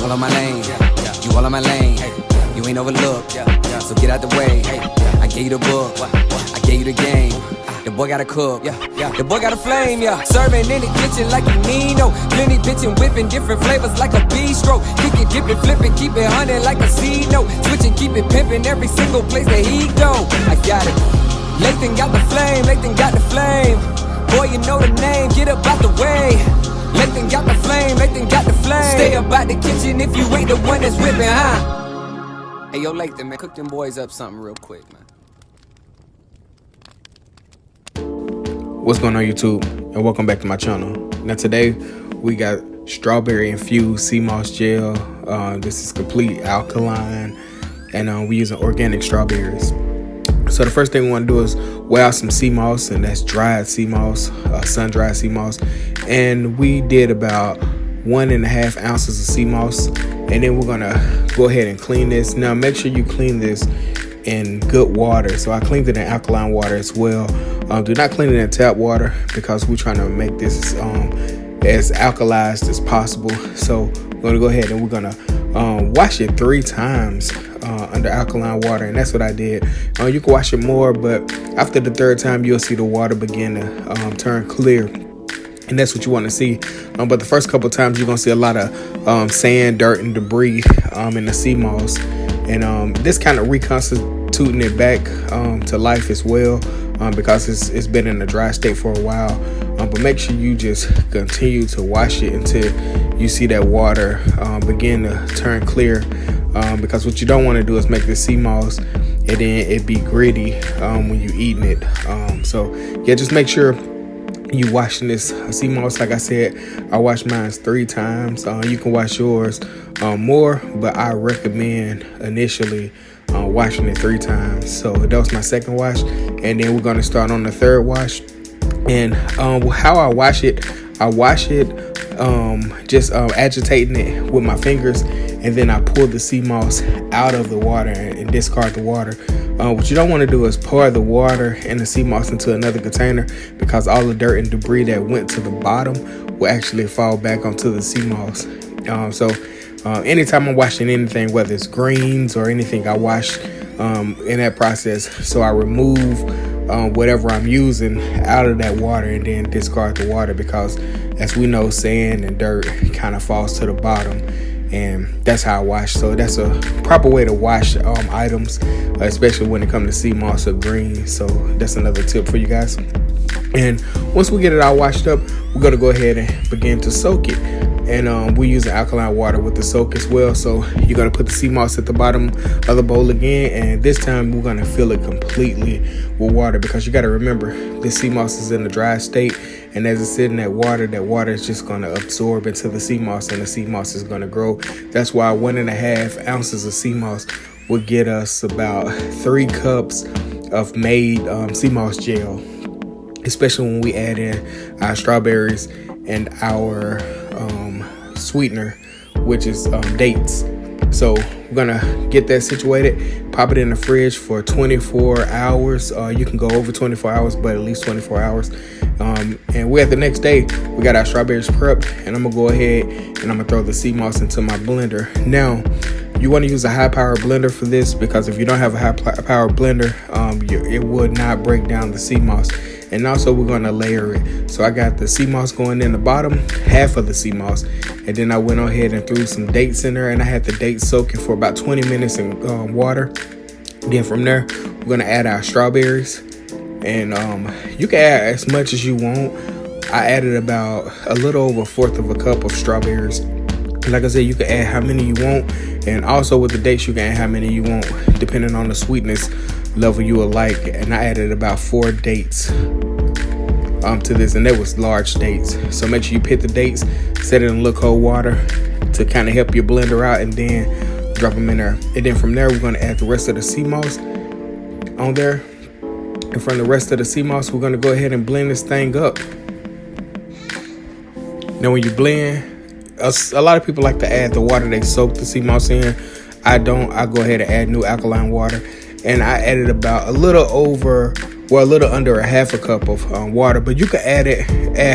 all on my lane, you all on my lane. You ain't overlooked, so get out the way. I gave you the book, I gave you the game. The boy gotta cook, the boy got a flame, Serving in the kitchen like you Nino. Plenty bitchin', whipping different flavors like a bistro. Kick it, dip it, flip it, keep it hunting like a seed note. Switch and keep it pimpin' every single place that he go. I got it. Lathan got the flame, Lathan got the flame. Boy, you know the name, get up out the way. Lathan got the flame, Lathan got the flame. Stay up out the kitchen if you ain't the one that's whipping, huh? Hey, yo, Lathan, man, cook them boys up something real quick, man. What's going on, YouTube, and welcome back to my channel. Now today we got strawberry infused sea moss gel. This is complete alkaline, and we're using organic strawberries. So the first thing we want to do is weigh out some sea moss, and that's dried sea moss, sun-dried sea moss. And we did about 1.5 ounces of sea moss, and then we're gonna go ahead and clean this. Now make sure you clean this in good water. So I cleaned it in alkaline water as well. Do not clean it in tap water because we're trying to make this as alkalized as possible. So we're gonna go ahead and we're gonna wash it 3 times under alkaline water, and that's what I did. You can wash it more, but after the 3rd time you'll see the water begin to turn clear, and that's what you want to see. But the first couple times you're gonna see a lot of sand, dirt, and debris in the sea moss, and this kind of reconstituting it back to life as well, because it's been in a dry state for a while. But make sure you just continue to wash it until you see that water begin to turn clear, because what you don't want to do is make the sea moss and then it be gritty when you eating it. So yeah, just make sure you washing this sea moss. Like I said, I wash mine 3 times. You can wash yours more, but I recommend initially washing it 3 times. So that was my 2nd wash, and then we're going to start on the 3rd wash. And how I wash it just agitating it with my fingers, and then I pull the sea moss out of the water and discard the water. What you don't want to do is pour the water and the sea moss into another container, because all the dirt and debris that went to the bottom will actually fall back onto the sea moss. So anytime I'm washing anything, whether it's greens or anything, I wash in that process. So I remove whatever I'm using out of that water and then discard the water, because as we know, sand and dirt kind of falls to the bottom, and that's how I wash. So that's a proper way to wash items, especially when it comes to sea moss or greens. So that's another tip for you guys. And once we get it all washed up, we're going to go ahead and begin to soak it. And we're using alkaline water with the soak as well. So you're going to put the sea moss at the bottom of the bowl again, and this time we're going to fill it completely with water, because you got to remember, this sea moss is in a dry state, and as it's sitting in that water is just going to absorb into the sea moss, and the sea moss is going to grow. That's why 1.5 ounces of sea moss will get us about 3 cups of made sea moss gel, especially when we add in our strawberries and our sweetener, which is dates. So we're gonna get that situated, pop it in the fridge for 24 hours. You can go over 24 hours, but at least 24 hours. And we're at the next day, we got our strawberries prepped, and I'm gonna go ahead and I'm gonna throw the sea moss into my blender. Now, you want to use a high power blender for this, because if you don't have a high power blender, it would not break down the sea moss. And also we're going to layer it. So I got the sea moss going in the bottom, half of the sea moss, and then I went ahead and threw some dates in there, and I had the dates soaking for about 20 minutes in water. Then from there, we're going to add our strawberries, and you can add as much as you want. I added about a little over 1/4 of a cup of strawberries. Like I said, you can add how many you want, and also with the dates you can add how many you want depending on the sweetness level you would like. And I added about 4 dates to this, and that was large dates. So make sure you pit the dates, set it in a little cold water to kind of help your blender out, and then drop them in there. And then from there, we're going to add the rest of the sea moss on there, and from the rest of the sea moss, we're going to go ahead and blend this thing up. Now when you blend, a lot of people like to add the water they soak the sea moss in. I don't. I go ahead and add new alkaline water. and I added about a little under a half a cup of water. But you can add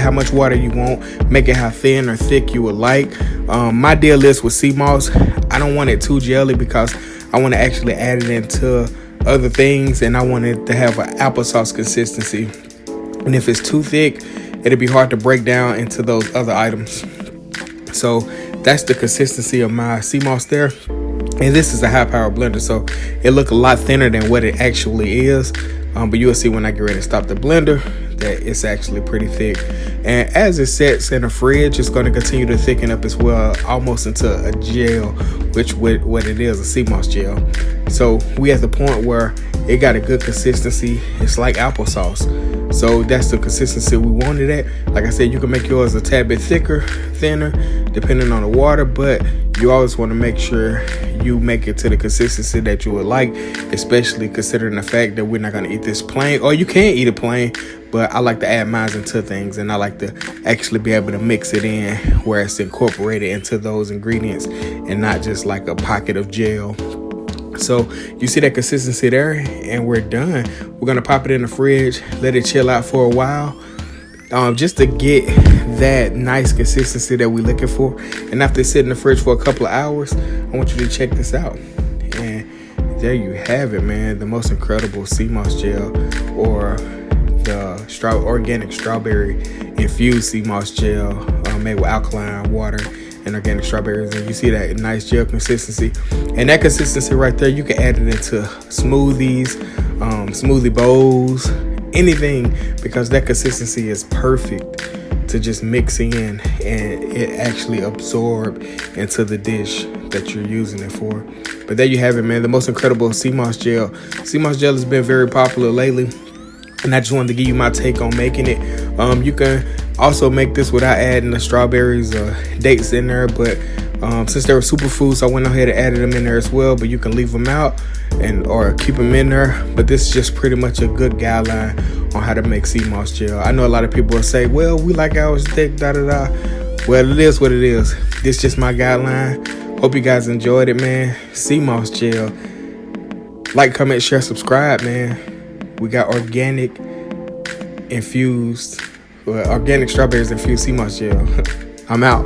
how much water you want, make it how thin or thick you would like. My deal is with sea moss, I don't want it too jelly because I want to actually add it into other things, and I want it to have an applesauce consistency. And if it's too thick, it'll be hard to break down into those other items. So that's the consistency of my sea moss there. And this is a high power blender, so it look a lot thinner than what it actually is. But you'll see when I get ready to stop the blender that it's actually pretty thick. And as it sets in the fridge, it's going to continue to thicken up as well, almost into a gel, which what it is, a sea moss gel. So we at the point where it got a good consistency. It's like applesauce. So that's the consistency we wanted at. Like I said, you can make yours a tad bit thicker, thinner, depending on the water, but you always want to make sure you make it to the consistency that you would like, especially considering the fact that we're not going to eat this plain, or you can eat it plain, but I like to add mine into things, and I like to actually be able to mix it in where it's incorporated into those ingredients and not just like a pocket of gel. So you see that consistency there, and we're done. We're going to pop it in the fridge, let it chill out for a while, just to get that nice consistency that we're looking for. And after it sit in the fridge for a couple of hours, I want you to check this out. And there you have it, man. The most incredible sea moss gel, or the organic strawberry infused sea moss gel made with alkaline water and organic strawberries. And you see that nice gel consistency, and that consistency right there, you can add it into smoothies, smoothie bowls, anything, because that consistency is perfect to just mix in, and it actually absorb into the dish that you're using it for. But there you have it, man. The most incredible sea moss gel. Sea moss gel has been very popular lately, and I just wanted to give you my take on making it. You can also make this without adding the strawberries or dates in there, but since they were superfoods, I went ahead and added them in there as well. But you can leave them out or keep them in there. But this is just pretty much a good guideline on how to make sea moss gel. I know a lot of people will say, well, we like ours thick, da-da-da. Well, it is what it is. This is just my guideline. Hope you guys enjoyed it, man. Sea moss gel. Like, comment, share, subscribe, man. We got organic strawberries infused sea moss gel. I'm out.